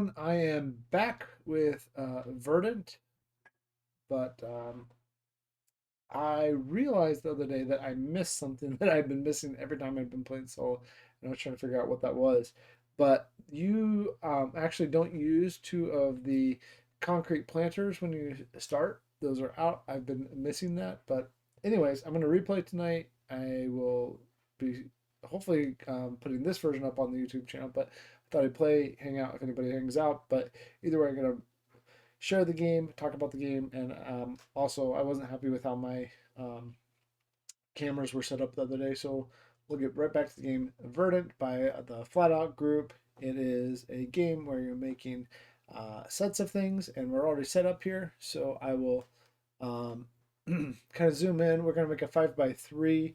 everyone. I am back with Verdant, but I realized the other day that I missed something that I've been missing every time I've been playing solo, and I was trying to figure out what that was. But you actually don't use two of the concrete planters when you start. Those are out. I've been missing that. But anyways, I'm going to replay tonight. I will be hopefully putting this version up on the YouTube channel, but I thought I'd play, hang out if anybody hangs out. But either way, I'm going to share the game, talk about the game, and also I wasn't happy with how my um, cameras were set up the other day, so we'll get right back to the game. Verdant by the Flat Out Group. It is a game where you're making sets of things, and we're already set up here, so I will kind of zoom in. We're going to make a 5x3,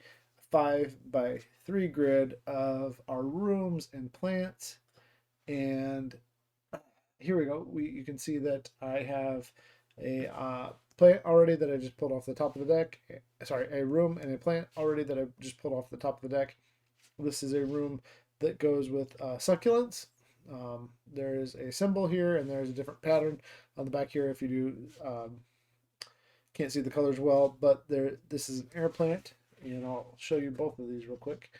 5x3 grid of our rooms and plants, and here we go. You can see that I have a plant already that I just pulled off the top of the deck. Sorry, a room and a plant already that I just pulled off the top of the deck. This is a room that goes with succulents. There is a symbol here, and there's a different pattern on the back here. If you do can't see the colors well, but there. This is an air plant, and I'll show you both of these real quick.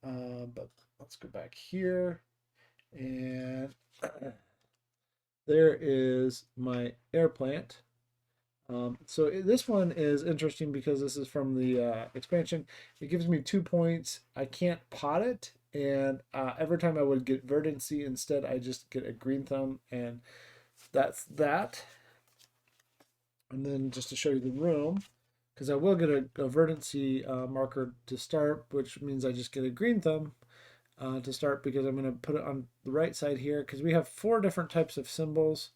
But let's go back here and. There is my air plant. So this one is interesting because this is from the expansion. It gives me 2 points. I can't pot it, and every time I would get verdancy, instead I just get a green thumb, and that's that. And then just to show you the room, because I will get a verdancy marker to start, which means I just get a green thumb to start because I'm going to put it on the right side here because we have 4 different types of symbols.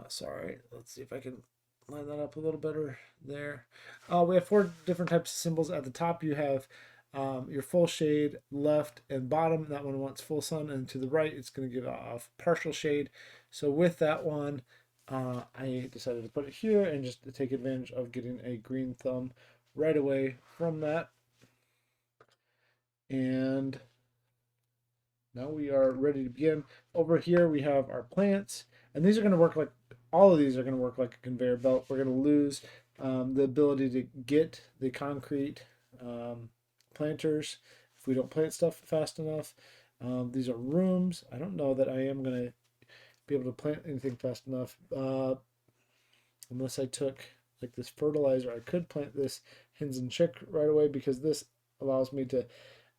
Sorry, let's see if I can line that up a little better there. We have 4 different types of symbols. At the top, you have your full shade, left and bottom. That one wants full sun, and to the right, it's going to give off partial shade. So with that one, I decided to put it here and just to take advantage of getting a green thumb right away from that. And now we are ready to begin. Over here we have our plants, and these are going to work like, all of these are going to work like a conveyor belt. We're going to lose the ability to get the concrete planters if we don't plant stuff fast enough. These are rooms. I don't know that I am going to be able to plant anything fast enough unless I took like this fertilizer. I could plant this hens and chick right away because this allows me to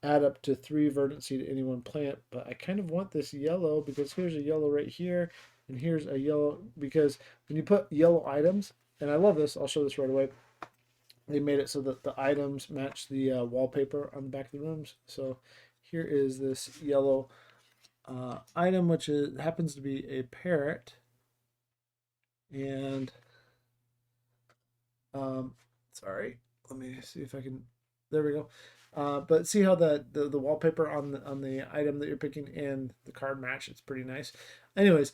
add up to 3 verdancy to any one plant, but I kind of want this yellow because here's a yellow right here, and here's a yellow, because when you put yellow items, and I love this, I'll show this right away, they made it so that the items match the wallpaper on the back of the rooms. So here is this yellow item, which happens to be a parrot, and sorry, let me see if I can, there we go. But see how the wallpaper on the item that you're picking and the card match. It's pretty nice. Anyways,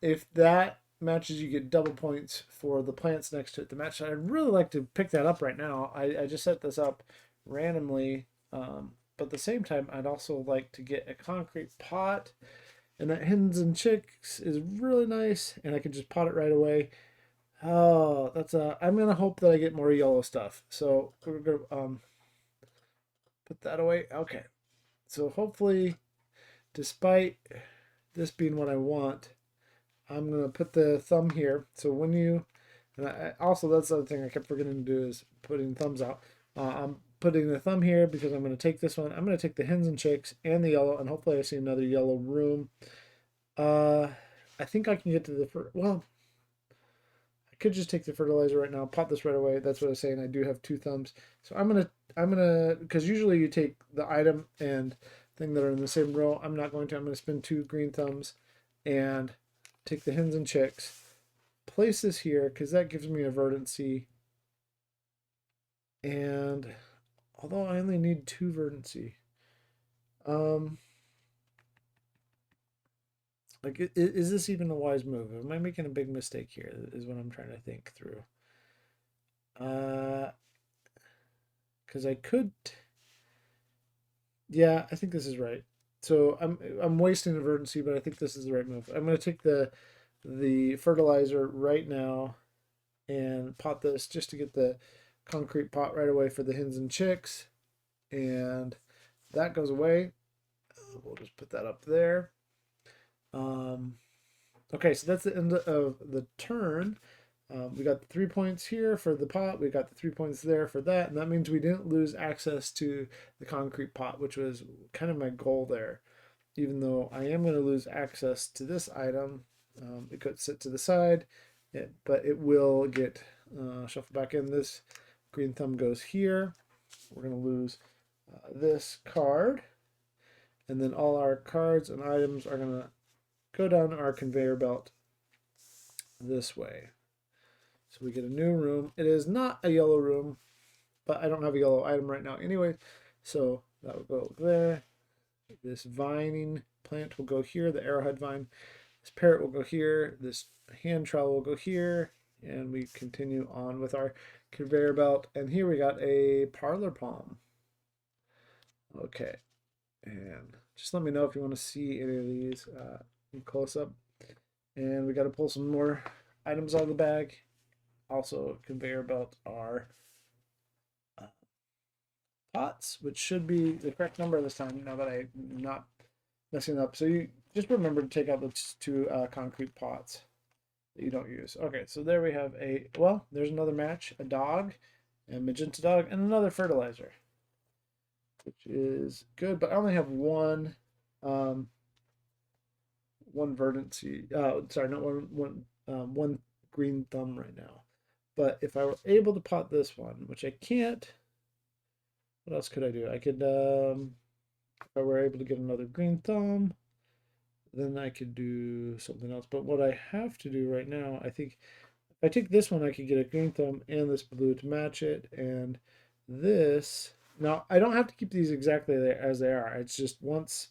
if that matches, you get double points for the plants next to it. The match. I'd really like to pick that up right now. I just set this up randomly, but at the same time, I'd also like to get a concrete pot. And that hens and chicks is really nice, and I can just pot it right away. Oh, I'm gonna hope that I get more yellow stuff. So we're gonna put that away. Okay. So hopefully, despite this being what I want, I'm going to put the thumb here. So when you, and also that's the other thing I kept forgetting to do is putting thumbs out. I'm putting the thumb here because I'm going to take this one. I'm going to take the hens and chicks and the yellow, and hopefully I see another yellow room. I think I can get to the first, well, I could just take the fertilizer right now, pop this right away. That's what I was saying. I do have 2 thumbs. So I'm gonna, because usually you take the item and thing that are in the same row. I'm not going to. I'm gonna spend 2 green thumbs and take the hens and chicks, place this here because that gives me a verdancy. And although I only need 2 verdancy, like, is this even a wise move? Am I making a big mistake here? Is what I'm trying to think through. Because I could. Yeah, I think this is right. So I'm wasting a verdant seed, but I think this is the right move. I'm going to take the fertilizer right now and pot this just to get the concrete pot right away for the hens and chicks. And that goes away. We'll just put that up there. Okay, so that's the end of the turn. We got the 3 points here for the pot. We got the 3 points there for that. And that means we didn't lose access to the concrete pot, which was kind of my goal there. Even though I am going to lose access to this item, it could sit to the side, but it will get shuffled back in. This green thumb goes here. We're going to lose this card. And then all our cards and items are going to go down our conveyor belt this way. So we get a new room. It is not a yellow room, but I don't have a yellow item right now anyway. So that will go there. This vining plant will go here, the arrowhead vine. This parrot will go here. This hand trowel will go here. And we continue on with our conveyor belt. And here we got a parlor palm. Okay. And just let me know if you want to see any of these in close up. And we got to pull some more items out of the bag. Also, conveyor belt are pots, which should be the correct number this time, now that I'm not messing up. So you just remember to take out the two concrete pots that you don't use. Okay, so there we have well, there's another match, a dog, a magenta dog, and another fertilizer, which is good, but I only have one verdant seed. Sorry, not one green thumb right now. But if I were able to pot this one, which I can't, what else could I do? I could, if I were able to get another green thumb, then I could do something else. But what I have to do right now, I think, if I take this one, I could get a green thumb and this blue to match it. And this, now I don't have to keep these exactly as they are. It's just once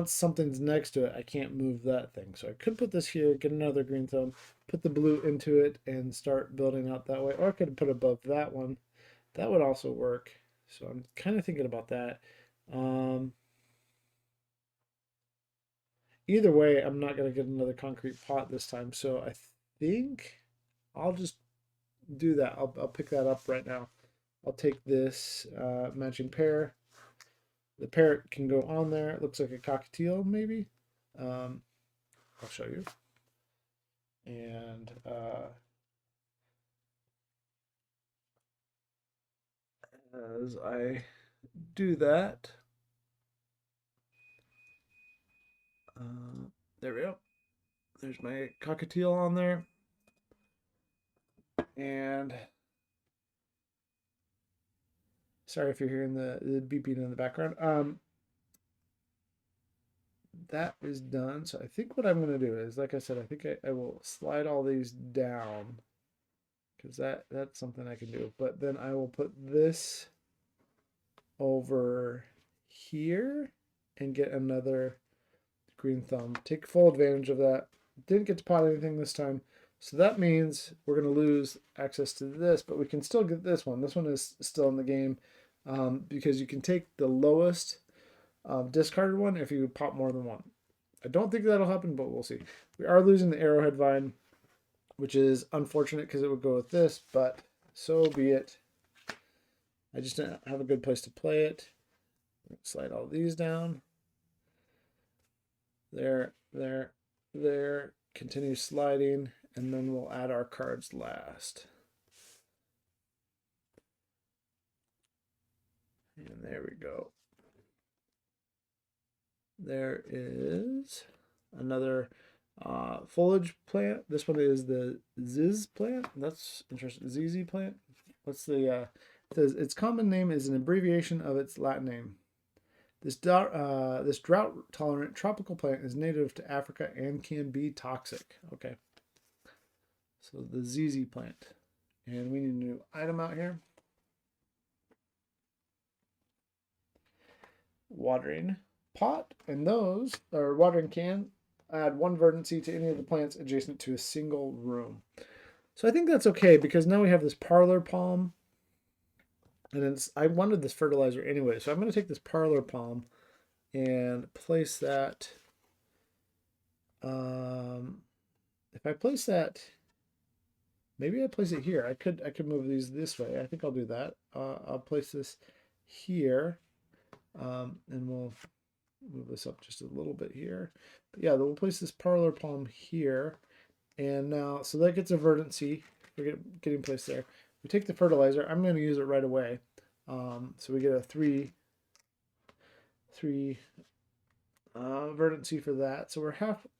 something's next to it, I can't move that thing. So I could put this here, get another green thumb, put the blue into it, and start building out that way. Or I could put above that one. That would also work. So I'm kind of thinking about that. Either way, I'm not going to get another concrete pot this time. So I think I'll just do that. I'll pick that up right now. I'll take this matching pair. The parrot can go on there. It looks like a cockatiel, maybe. I'll show you. And as I do that, there we go. There's my cockatiel on there. And sorry if you're hearing the beeping in the background. That is done. So I think what I'm going to do is, like I said, I think I will slide all these down, because that's something I can do. But then I will put this over here and get another green thumb. Take full advantage of that. Didn't get to pot anything this time. So that means we're going to lose access to this, but we can still get this one. This one is still in the game because you can take the lowest discarded one if you pop more than one. I don't think that'll happen, but we'll see. We are losing the arrowhead vine, which is unfortunate because it would go with this, but so be it. I just don't have a good place to play it. Slide all these down. There, there, there. Continue sliding, and then we'll add our cards last. And there we go. There is another foliage plant. This one is the Ziz plant. That's interesting. ZZ plant. What's the it says its common name is an abbreviation of its Latin name. This drought-tolerant tropical plant is native to Africa and can be toxic. Okay. So the ZZ plant. And we need a new item out here. Watering pot, and those, or watering can, add one verdancy to any of the plants adjacent to a single room. So I think that's okay, because now we have this parlor palm, and I wanted this fertilizer anyway, so I'm going to take this parlor palm and place that. If I place that, maybe I place it here. I could move these this way. I think I'll do that. I'll place this here, and we'll move this up just a little bit here. But yeah, we'll place this parlor palm here. And now, so that gets a verdancy. We're getting placed there. We take the fertilizer. I'm going to use it right away. So we get a three verdancy for that. So we're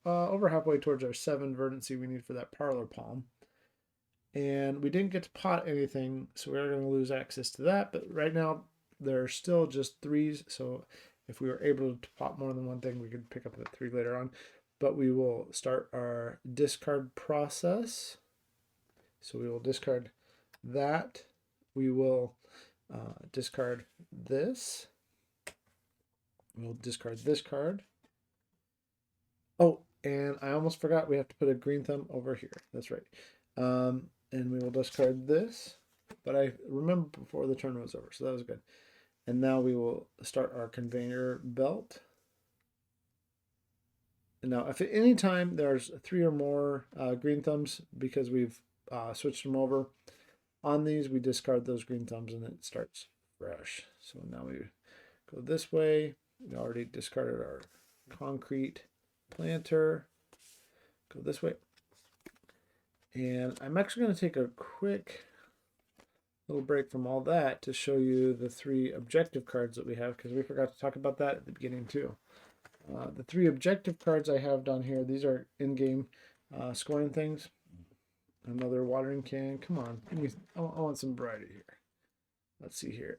over halfway towards our 7 verdancy we need for that parlor palm. And we didn't get to pot anything, so we're going to lose access to that. But right now, there are still just 3s. So if we were able to pot more than one thing, we could pick up the 3 later on. But we will start our discard process. So we will discard that. We will discard this. We'll discard this card. Oh, and I almost forgot we have to put a green thumb over here. That's right. And we will discard this. But I remember before the turn was over, so that was good. And now we will start our conveyor belt. And now, if at any time there's 3 or more green thumbs, because we've switched them over, on these we discard those green thumbs and it starts fresh. So now we go this way. We already discarded our concrete planter. Go this way. And I'm actually going to take a quick little break from all that to show you the 3 objective cards that we have, because we forgot to talk about that at the beginning too. The 3 objective cards I have down here, these are in-game scoring things. Another watering can. Come on. I want some variety here. Let's see here.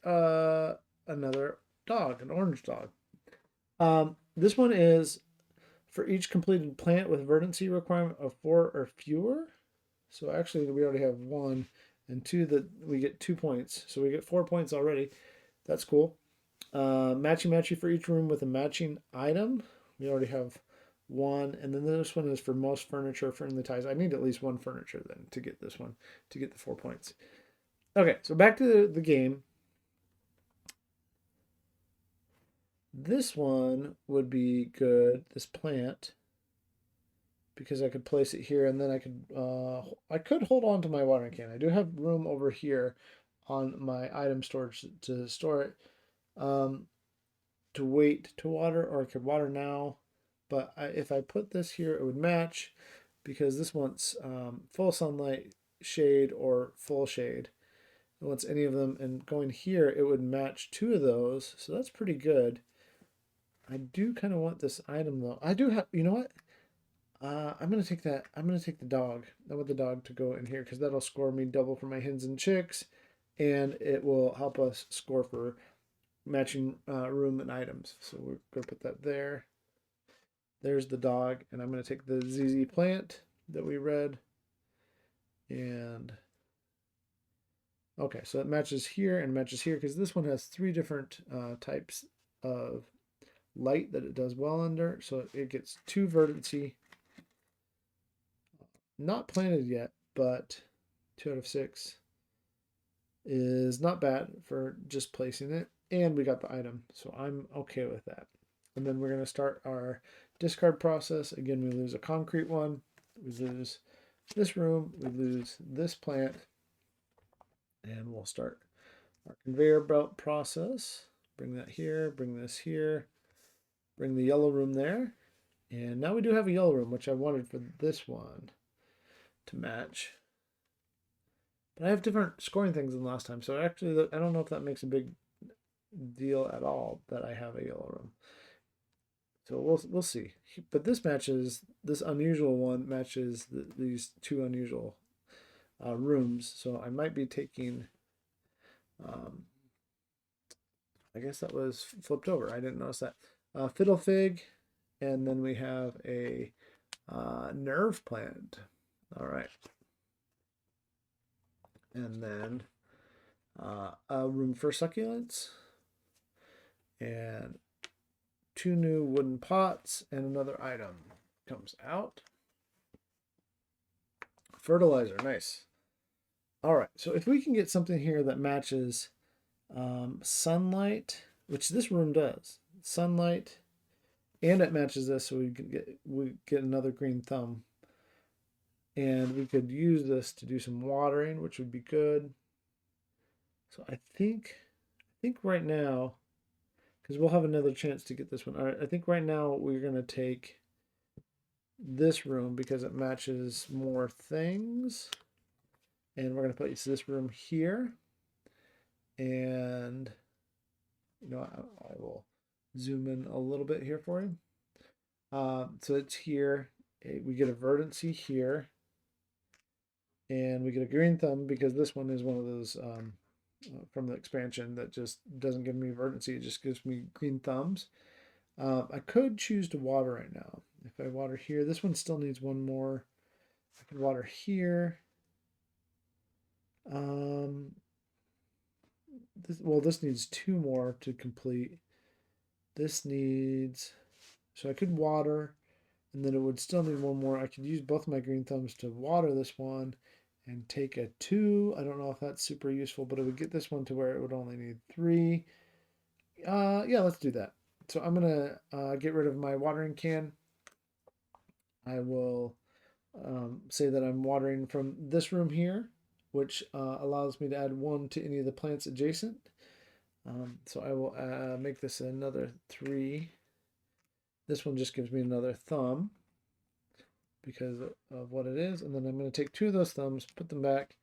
Another dog, an orange dog. This one is for each completed plant with verdancy requirement of 4 or fewer. So actually we already have 1 and 2 that we get 2 points. So we get 4 points already. That's cool. Matchy for each room with a matching item. We already have 1. And then this one is for most furniture in the ties. I need at least 1 furniture then to get this one, to get the 4 points. Okay, so back to the game. This one would be good, this plant, because I could place it here, and then I could hold on to my watering can. I do have room over here on my item storage to store it, to wait to water, or I could water now. But if I put this here, it would match, because this wants full sunlight, shade, or full shade. It wants any of them, and going here, it would match 2 of those, so that's pretty good. I do kind of want this item though. I do have, you know what? I'm gonna take that. I'm gonna take the dog. I want the dog to go in here because that'll score me double for my hens and chicks, and it will help us score for matching room and items. So we're gonna put that there. There's the dog, and I'm gonna take the ZZ plant that we read, and okay, so it matches here and matches here because this one has 3 different types of light that it does well under. So it gets 2 verdancy. Not planted yet, but 2 out of 6 is not bad for just placing it. And we got the item, so I'm okay with that. And then we're going to start our discard process. Again, we lose a concrete one. We lose this room. We lose this plant. And we'll start our conveyor belt process. Bring that here. Bring this here. Bring the yellow room there. And now we do have a yellow room, which I wanted for this one to match. But I have different scoring things than last time. So actually, I don't know if that makes a big deal at all that I have a yellow room. So we'll see. But this matches, this unusual one matches these 2 unusual rooms. So I might be taking, I guess that was flipped over. I didn't notice that. Fiddle fig, and then we have a nerve plant. All right. And then a room for succulents, and 2 new wooden pots, and another item comes out. Fertilizer, nice. All right, so if we can get something here that matches sunlight, which this room does, sunlight and it matches this, so we get another green thumb. And we could use this to do some watering, which would be good. So I think right now, because we'll have another chance to get this one. All right, I think right now we're gonna take this room because it matches more things, and we're gonna place this room here. And I will zoom in a little bit here for you. So it's here. We get a verdancy here, and we get a green thumb because this one is one of those from the expansion that just doesn't give me verdancy. It just gives me green thumbs. I could choose to water right now. If I water here, this one still needs one more. I could water here. This needs two more to complete. This needs, so I could water, and then it would still need one more. I could use both my green thumbs to water this one and take a 2. I don't know if that's super useful, but it would get this one to where it would only need 3. Yeah, let's do that. So I'm gonna get rid of my watering can. I will say that I'm watering from this room here, which allows me to add 1 to any of the plants adjacent. So I will make this another 3. This one just gives me another thumb because of what it is. And then I'm going to take 2 of those thumbs, put them back,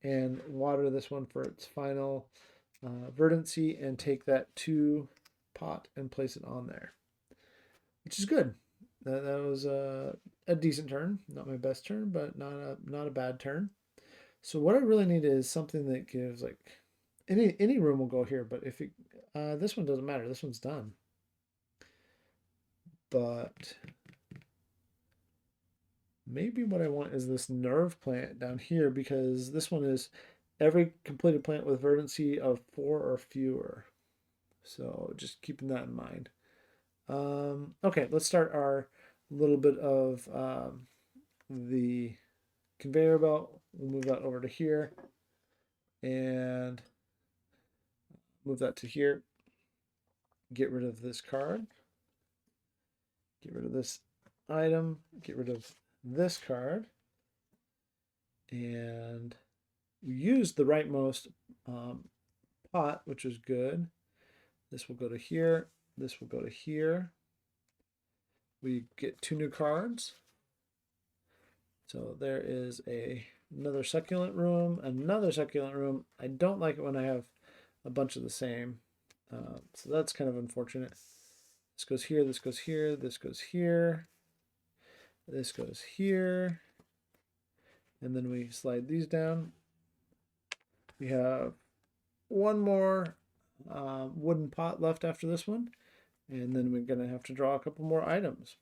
and water this one for its final verdancy, and take that 2 pot and place it on there, which is good. That was a decent turn. Not my best turn, but not a bad turn. So what I really need is something that gives, like, any room will go here, but if it, this one doesn't matter. This one's done. But maybe what I want is this nerve plant down here, because this one is every completed plant with verdancy of 4 or fewer. So just keeping that in mind. Okay, let's start our little bit of the conveyor belt. We'll move that over to here and move that to here. Get rid of this card. Get rid of this item. Get rid of this card. And we used the rightmost pot, which is good. This will go to here. This will go to here. We get 2 new cards. So there is another succulent room, another succulent room. I don't like it when I have a bunch of the same. So that's kind of unfortunate. This goes here, this goes here, this goes here, this goes here. And then we slide these down. We have 1 more wooden pot left after this one. And then we're going to have to draw a couple more items.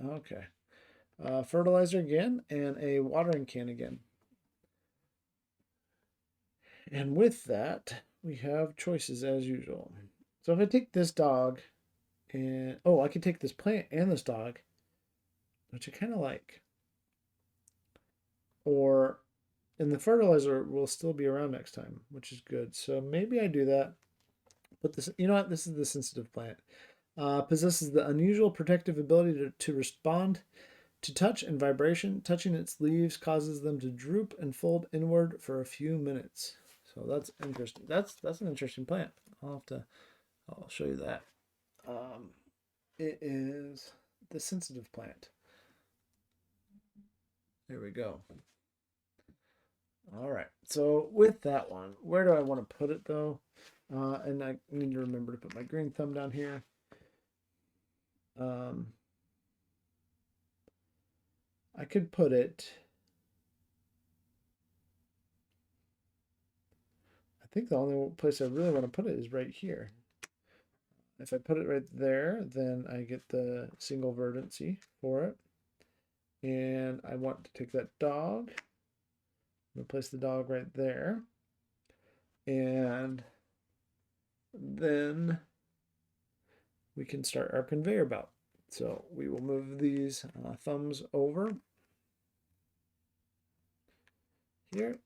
Okay. Fertilizer again, and a watering can again. And with that, we have choices as usual. So if I take this dog, and I could take this plant and this dog, which I kind of like. And the fertilizer will still be around next time, which is good. So maybe I do that. But this, you know what? This is the sensitive plant. Possesses the unusual protective ability to respond to touch and vibration. Touching its leaves causes them to droop and fold inward for a few minutes. So that's interesting. That's an interesting plant. I'll show you that. It is the sensitive plant. There we go. All right. So with that one, where do I want to put it though? And I need to remember to put my green thumb down here. I could put it. I think the only place I really want to put it is right here. If I put it right there, then I get the single verdancy for it. And I want to take that dog. I'm going to place the dog right there. And then we can start our conveyor belt. So we will move these thumbs over here.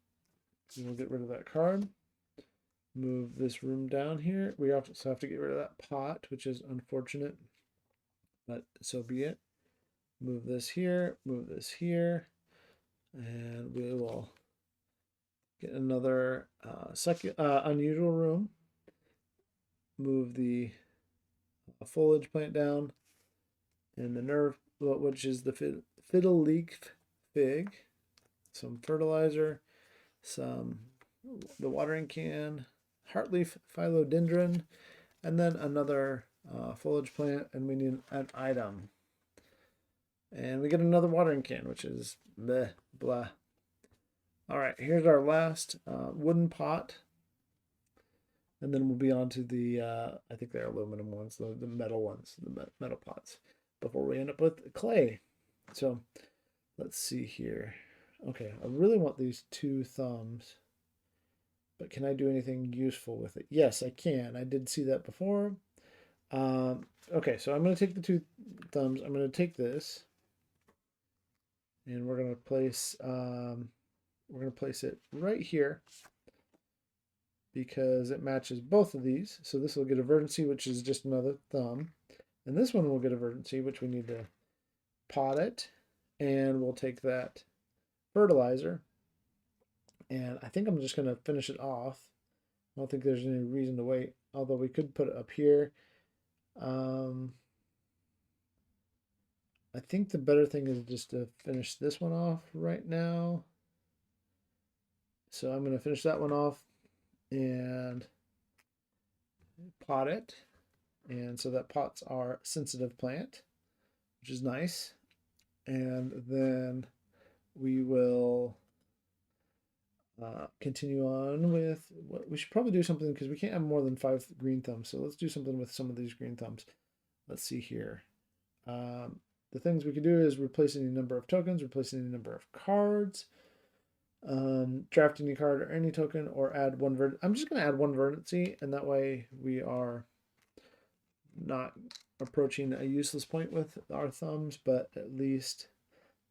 And we'll get rid of that card. move this room down here. We also have to get rid of that pot, which is unfortunate, but so be it. Move this here, and we will get another unusual room. Move the foliage plant down, and the nerve, which is the fiddle leaf fig, some fertilizer, the watering can, heartleaf philodendron, and then another foliage plant, and we need an item. And we get another watering can, which is bleh, blah. All right, here's our last wooden pot. And then we'll be on to the, I think they're aluminum ones, the metal ones, the metal pots, before we end up with clay. So let's see here. Okay, I really want these 2 thumbs, but can I do anything useful with it? Yes, I can. I did see that before. Okay, so I'm going to take the 2 thumbs. I'm going to take this, and we're going to place it right here because it matches both of these. So this will get a verdancy, which is just another thumb, and this one will get a verdancy, which we need to pot it, and we'll take that fertilizer, and I think I'm just going to finish it off. I don't think there's any reason to wait, although we could put it up here. I think the better thing is just to finish this one off right now. So I'm going to finish that one off and pot it. And so that pots our sensitive plant, which is nice. And then we will continue on with what we should probably do something, because we can't have more than 5 green thumbs. So let's do something with some of these green thumbs. Let's see here. The things we could do is replace any number of tokens, replace any number of cards, draft any card or any token, or add 1 verdant. I'm just going to add 1 verdancy, and that way we are not approaching a useless point with our thumbs, but at least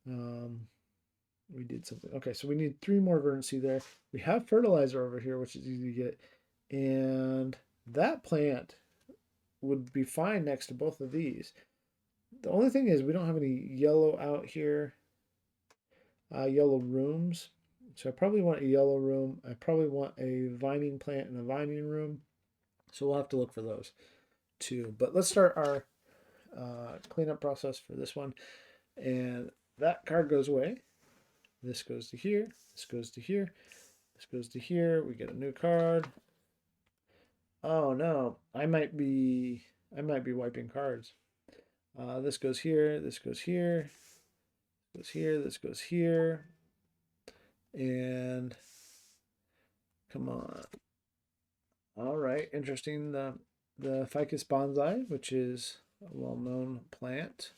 we did something. Okay, so we need 3 more verdancy there. We have fertilizer over here, which is easy to get, and that plant would be fine next to both of these. The only thing is we don't have any yellow out here, yellow rooms. So I probably want a yellow room. I probably want a vining plant in a vining room. So we'll have to look for those too. But let's start our cleanup process for this one. And that card goes away. This goes to here. This goes to here. This goes to here. We get a new card. Oh no, I might be wiping cards. This goes here, this goes here, goes here, this goes here, and come on. All right, interesting. The ficus bonsai, which is a well-known plant,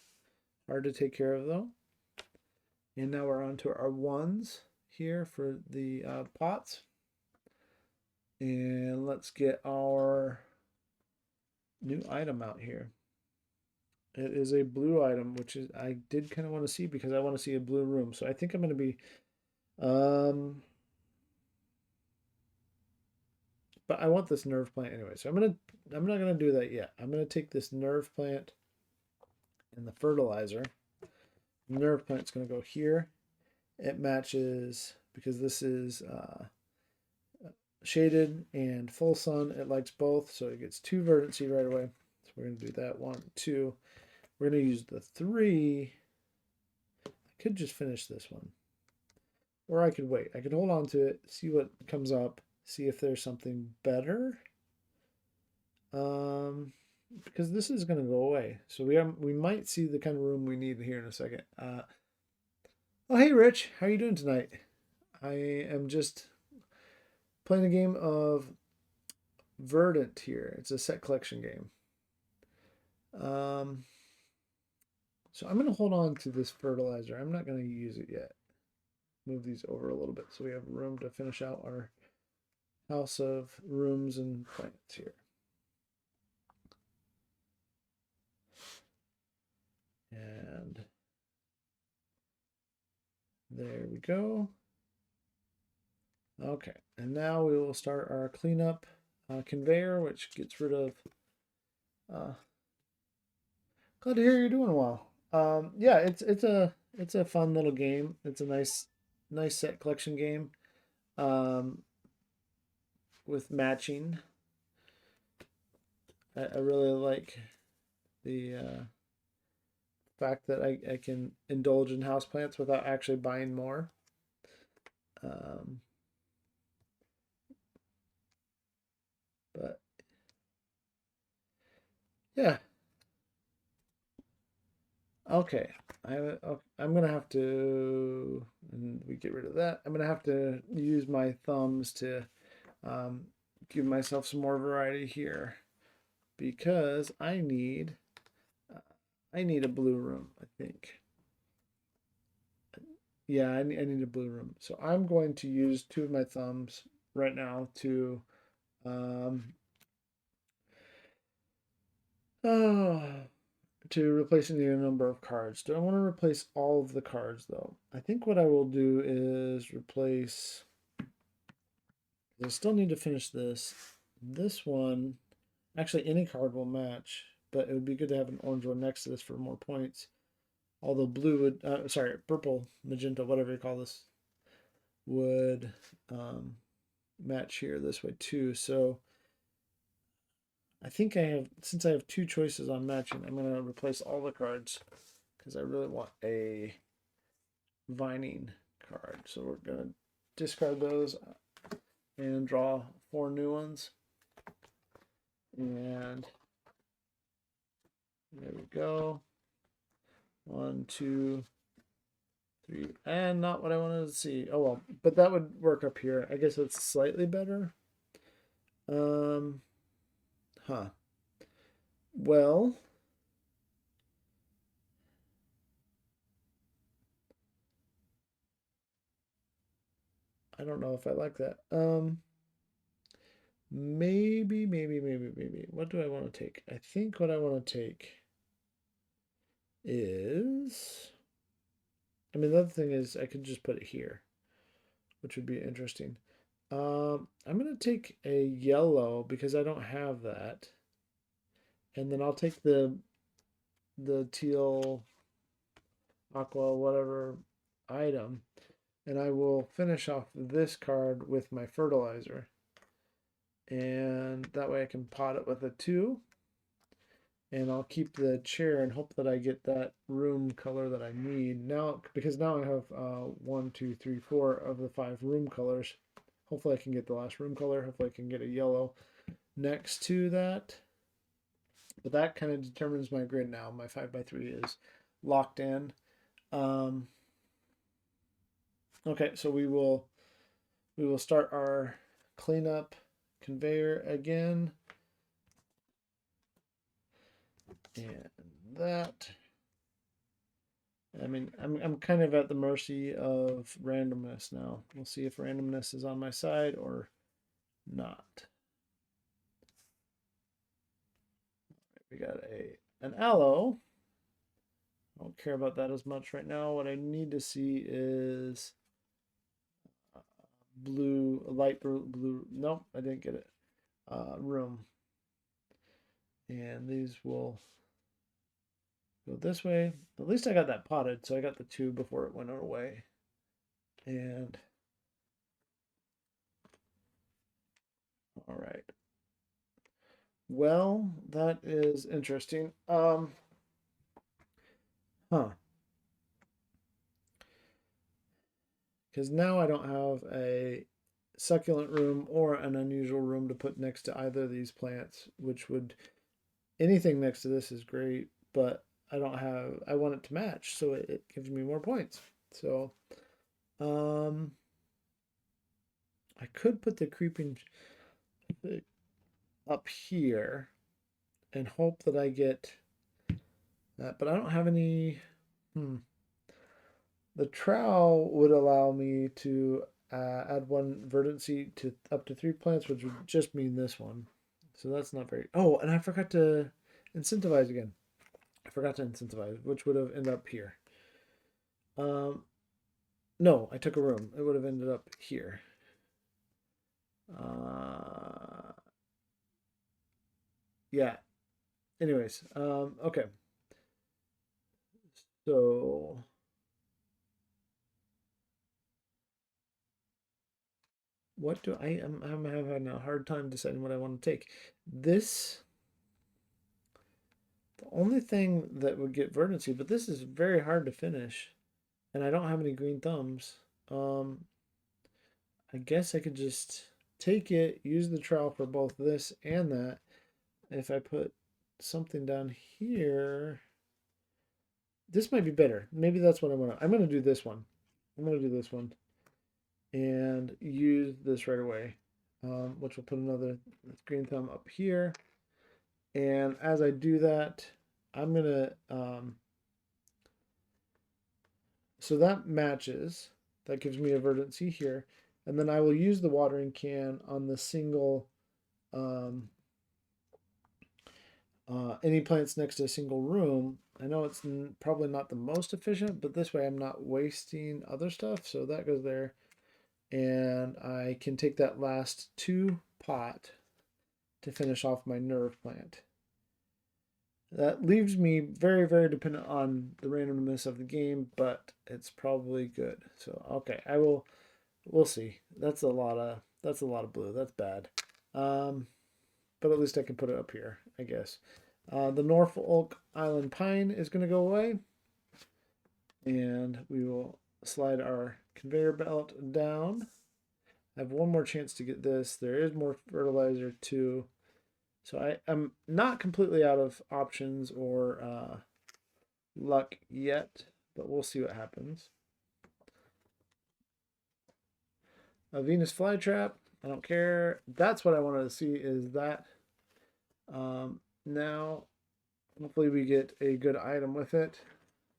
hard to take care of though. And now we're on to our 1s here for the pots, and let's get our new item out here. It is a blue item, which is I did kind of want to see, because I want to see a blue room. So I think I'm going to be, but I want this nerve plant anyway. So I'm not gonna do that yet. I'm gonna take this nerve plant and the fertilizer. The nerve plant's gonna go here. It matches because this is shaded and full sun. It likes both, so it gets 2 verdancy right away. So we're gonna do that 1, 2. We're going to use the 3. I could just finish this one. Or I could wait. I could hold on to it, see what comes up, see if there's something better. Because this is going to go away. So we might see the kind of room we need here in a second. Oh, hey, Rich. How are you doing tonight? I am just playing a game of Verdant here. It's a set collection game. So I'm going to hold on to this fertilizer. I'm not going to use it yet. Move these over a little bit so we have room to finish out our house of rooms and plants here. And there we go. Okay, and now we will start our cleanup conveyor, which gets rid of. Glad to hear you're doing well. Yeah, it's a fun little game. It's a nice set collection game. Um, with matching. I really like the fact that I can indulge in houseplants without actually buying more. Um, but yeah, okay. I'm gonna have to, and we get rid of that. I'm gonna have to use my thumbs to um, give myself some more variety here because uh, I need a blue room. I think. Yeah, I need a blue room. So I'm going to use two of my thumbs right now to um, oh, to replace any number of cards. Do I want to replace all of the cards though? I think what I will do is replace. I still need to finish this. This one, actually, any card will match, but it would be good to have an orange one next to this for more points. Although blue would, sorry, purple, magenta, whatever you call this, would match here this way too. So I think since I have two choices on matching, I'm going to replace all the cards because I really want a vining card. So we're going to discard those and draw 4 new ones. And there we go. 1, 2, 3, and not what I wanted to see. Oh well, but that would work up here. I guess it's slightly better. Huh. Well, I don't know if I like that. Maybe. What do I want to take? I think what I want to take is. I mean, the other thing is I could just put it here, which would be interesting. I'm gonna take a yellow because I don't have that, and then I'll take the teal, aqua, whatever item, and I will finish off this card with my fertilizer, and that way I can pot it with a 2. And I'll keep the chair and hope that I get that room color that I need now, because now I have 1, 2, 3, 4 of the 5 room colors. Hopefully I can get the last room color. Hopefully I can get a yellow next to that. But that kind of determines my grid now. My 5x3 is locked in. Okay, so we will start our cleanup conveyor again. And that. I mean, I'm kind of at the mercy of randomness now. We'll see if randomness is on my side or not. We got an aloe. I don't care about that as much right now. What I need to see is blue, light blue. Nope, I didn't get it. Room. And these will go this way. At least I got that potted, so I got the 2 before it went away. And all right. Well, that is interesting. Huh. Because now I don't have a succulent room or an unusual room to put next to either of these plants, which would, anything next to this is great, but I don't have, I want it to match, so it gives me more points. So, I could put the creeping up here and hope that I get that, but I don't have any. The trowel would allow me to add 1 verdant seed to up to 3 plants, which would just mean this one. So that's not very. Oh, and I forgot to incentivize again. I forgot to incentivize, which would have ended up here. No, I took a room. It would have ended up here. Yeah. Anyways, okay. So what do I'm having a hard time deciding what I want to take. This the only thing that would get verdancy, but this is very hard to finish, and I don't have any green thumbs. Um, I guess I could just take it, use the trowel for both this and that. If I put something down here, this might be better. Maybe that's what I want to. I'm going to do this one. I'm going to do this one and use this right away, which will put another green thumb up here. And as I do that, I'm going to, so that matches. That gives me a verdancy here. And then I will use the watering can on the single um, any plants next to a single room. I know it's probably not the most efficient, but this way I'm not wasting other stuff. So that goes there. And I can take that last 2 pot to finish off my nerve plant. That leaves me very, very dependent on the randomness of the game, but it's probably good. So okay, we'll see. That's a lot of blue. That's bad. Um, but at least I can put it up here, I guess. The Norfolk Island Pine is going to go away. And we will slide our conveyor belt down. I have one more chance to get this. There is more fertilizer too. So I'm not completely out of options or luck yet, but we'll see what happens. A Venus flytrap. I don't care. That's what I wanted to see is that. Now, hopefully we get a good item with it.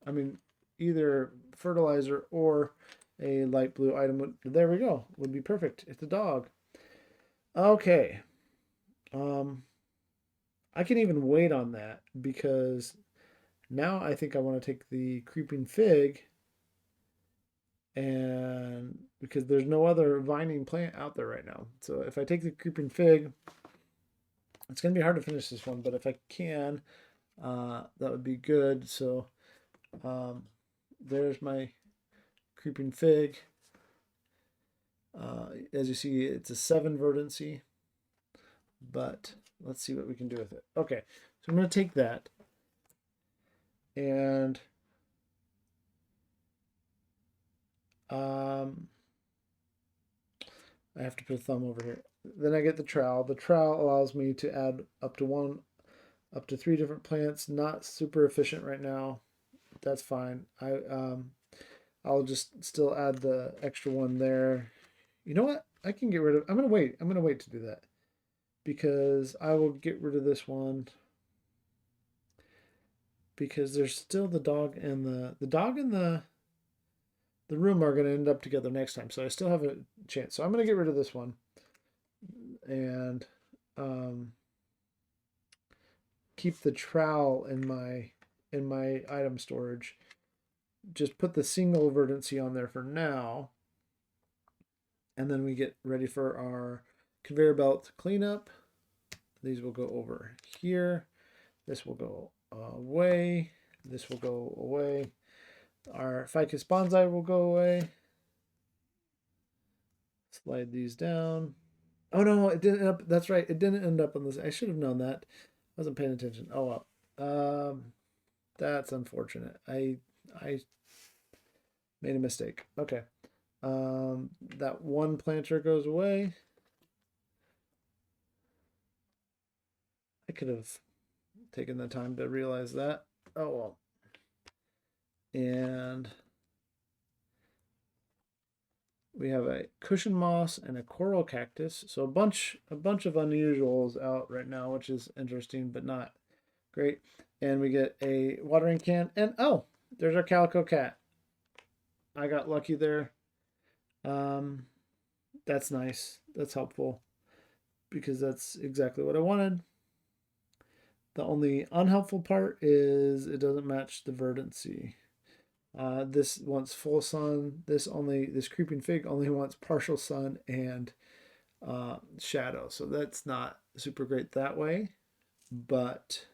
I mean, either fertilizer or a light blue item. There we go. Would be perfect. It's a dog. Okay. I can even wait on that because now I think I want to take the creeping fig and because there's no other vining plant out there right now. So if I take the creeping fig, it's going to be hard to finish this one, but if I can, that would be good. So there's my creeping fig. As you see, it's a 7 verdancy, but let's see what we can do with it. Okay, so I'm going to take that and I have to put a thumb over here. Then I get the trowel. The trowel allows me to add up to 3 different plants. Not super efficient right now. That's fine. I'll just still add the extra one there. You know what? I can get rid of. I'm gonna wait. I'm gonna wait to do that because I will get rid of this one because there's still the dog and the dog and the room are gonna end up together next time. So I still have a chance. So I'm gonna get rid of this one and keep the trowel in my item storage. Just put the single verdancy on there for now. And then we get ready for our conveyor belt cleanup. These will go over here. This will go away. This will go away. Our ficus bonsai will go away. Slide these down. Oh no, it didn't end up. That's right. It didn't end up on this. I should have known that. I wasn't paying attention. Oh well. That's unfortunate. I made a mistake. Okay. That one planter goes away. I could have taken the time to realize that. Oh well. And we have a cushion moss and a coral cactus. So a bunch of unusuals out right now, which is interesting but not great. And we get a watering can and oh, there's our calico cat. I got lucky there. That's nice. That's helpful because that's exactly what I wanted. The only unhelpful part is it doesn't match the verdancy. This wants full sun. This creeping fig only wants partial sun and shadow. So that's not super great that way. but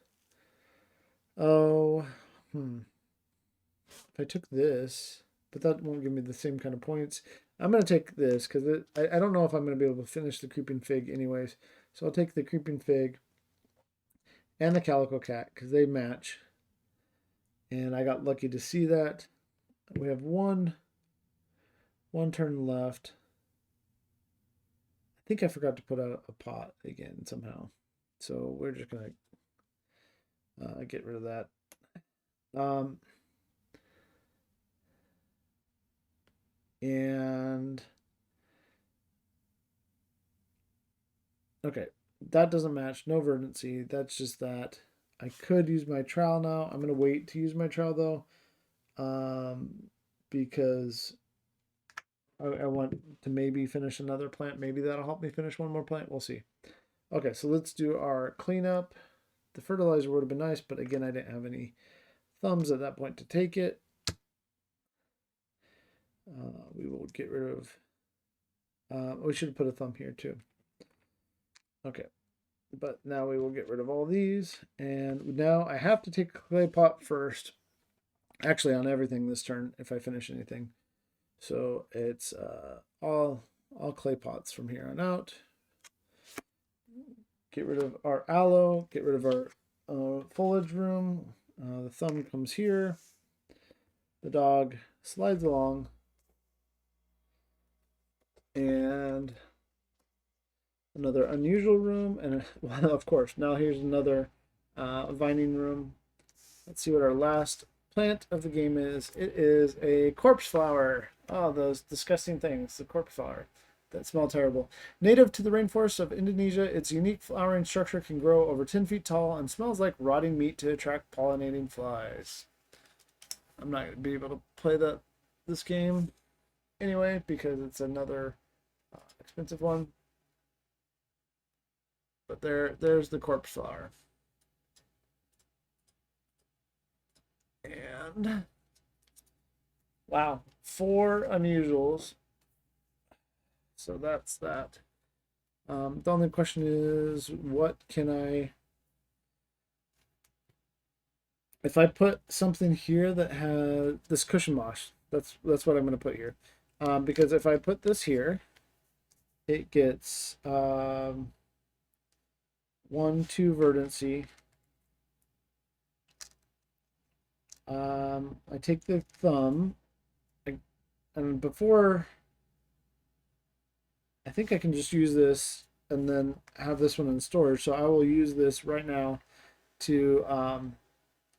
oh, if I took this, but that won't give me the same kind of points. I'm going to take this because I don't know if I'm going to be able to finish the Creeping Fig anyways. So I'll take the Creeping Fig and the Calico Cat because they match. And I got lucky to see that. We have one turn left. I think I forgot to put out a pot again somehow. So we're just going to get rid of that. And okay, that doesn't match. No verdancy. That's just that. I could use my trowel now. I'm gonna wait to use my trowel though, because I want to maybe finish another plant. Maybe that'll help me finish one more plant. We'll see. Okay, so let's do our cleanup. The fertilizer would have been nice, but again, I didn't have any thumbs at that point to take it. We will get rid of. We should have put a thumb here too. Okay, but now we will get rid of all these. And now I have to take a clay pot first. Actually, on everything this turn, if I finish anything. So it's all clay pots from here on out. Get rid of our aloe. Get rid of our foliage room. The thumb comes here. The dog slides along. And another unusual room. And well, of course, now here's another vining room. Let's see what our last plant of the game is. It is a corpse flower. Oh, those disgusting things. The corpse flower that smell terrible. Native to the rainforests of Indonesia, its unique flowering structure can grow over 10 feet tall and smells like rotting meat to attract pollinating flies. I'm not going to be able to play this game anyway because it's another expensive one. But there's the corpse flower. And wow, 4 unusuals. So that's that. The only question is, what can I... If I put something here that has this cushion moss, that's what I'm going to put here. Because if I put this here, it gets 1, 2 verdancy. I take the thumb, and before, I think I can just use this and then have this one in storage. So I will use this right now to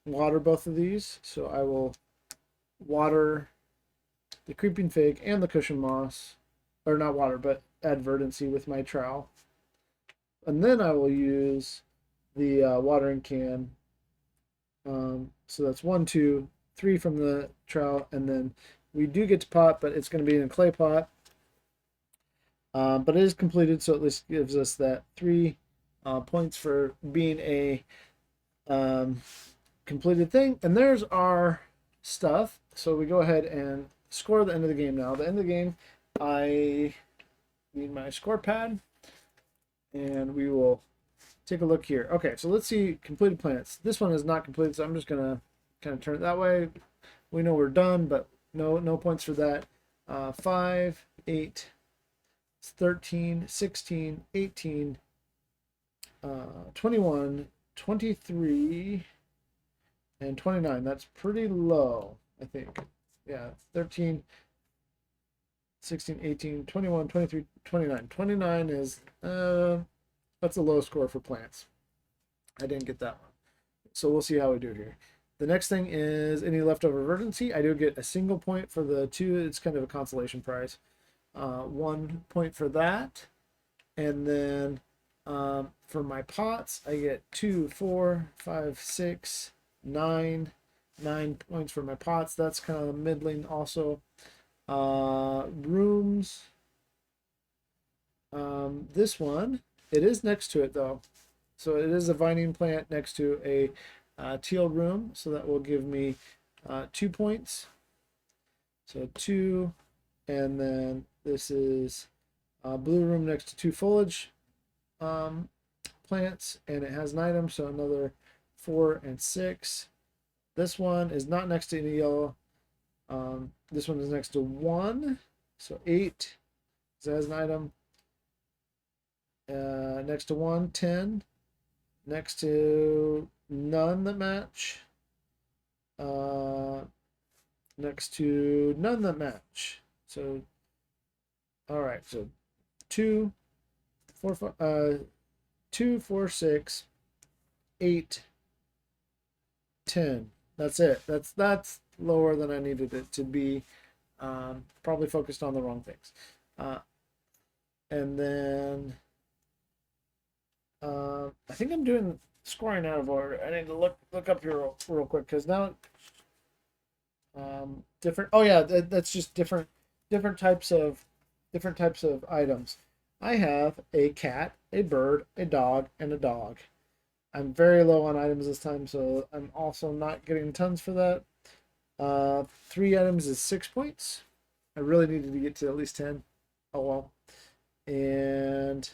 water both of these. So I will water the creeping fig and the cushion moss, or not water, but add verdancy with my trowel. And then I will use the watering can. So that's 1, 2, 3 from the trowel, and then we do get to pot, but it's going to be in a clay pot. But it is completed, so at least gives us that 3 points for being a completed thing. And there's our stuff. So we go ahead and score the end of the game now. The end of the game, I need my score pad, and we will take a look here. Okay, so let's see completed plants. This one is not completed, so I'm just going to kind of turn it that way. We know we're done, but no points for that. 5, 8, 13, 16, 18, 21, 23, and 29. That's pretty low, I think. Yeah, 13, 16, 18, 21, 23, 29. 29 is, that's a low score for plants. I didn't get that one. So we'll see how we do here. The next thing is any leftover verdancy. I do get a single point for the 2. It's kind of a consolation prize. 1 point for that. And then for my pots, I get 2, 4, 5, 6, 9. 9 points for my pots. That's kind of middling also. Rooms. This one, it is next to it though. So it is a vining plant next to a teal room. So that will give me 2 points. So 2, and then this is blue room next to 2 foliage plants, and it has an item, so another 4 and 6. This one is not next to any yellow. This one is next to 1, so 8. So it has an item. Next to 1, 10. Next to none that match. Next to none that match. So, all right. So 2, 4, 2, 4, 6, 8, 10. That's it. That's lower than I needed it to be. Probably focused on the wrong things. And then I think I'm doing scoring out of order. I need to look up here real quick because now different. Oh yeah, that's just different types of items. I have a cat, a bird, a dog, and a dog. I'm very low on items this time, so I'm also not getting tons for that. 3 items is 6 points. I really needed to get to at least 10. Oh well. And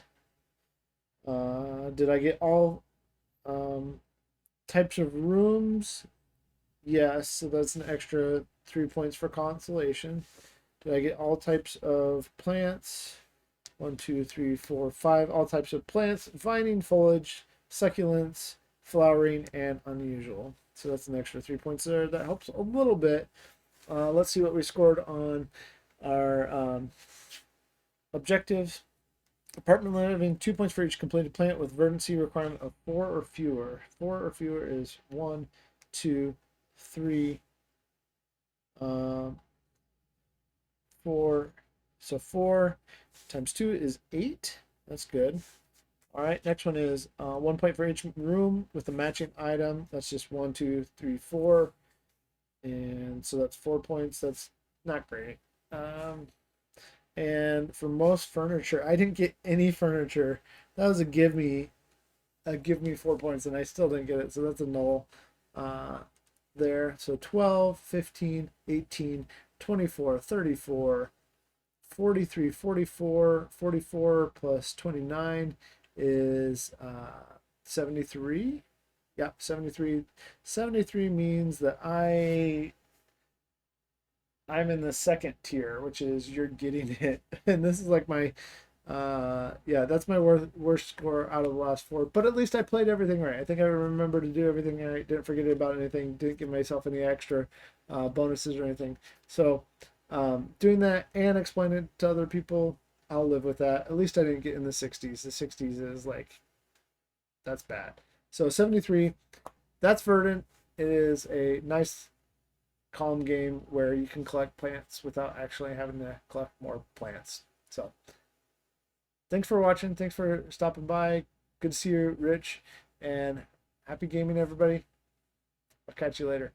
did I get all types of rooms? Yes, so that's an extra 3 points for consolation. Did I get all types of plants? 1, 2, 3, 4, 5. All types of plants: vining, foliage, succulents, flowering, and unusual. So that's an extra 3 points there. That helps a little bit. Let's see what we scored on our objectives. Apartment living, 2 points for each completed plant with verdancy requirement of 4 or fewer. 4 or fewer is 1, 2, 3, 4. So 4 times 2 is 8. That's good. All right, next one is 1 point for each room with a matching item. That's just 1, 2, 3, 4. And so that's 4 points. That's not great. And for most furniture, I didn't get any furniture. That was a give me 4 points, and I still didn't get it. So that's a null there. So 12, 15, 18, 24, 34, 43, 44, 44 plus 29 is 73. Yep, 73. 73 means that I'm in the second tier, which is you're getting it. And this is like my yeah, that's my worst score out of the last 4. But at least I played everything right. I think I remember to do everything right. Didn't forget about anything. Didn't give myself any extra bonuses or anything. So doing that and explaining it to other people, I'll live with that. At least I didn't get in the 60s. The 60s is like, that's bad. So 73, that's Verdant. It is a nice calm game where you can collect plants without actually having to collect more plants. So thanks for watching. Thanks for stopping by. Good to see you, Rich, and happy gaming, everybody. I'll catch you later.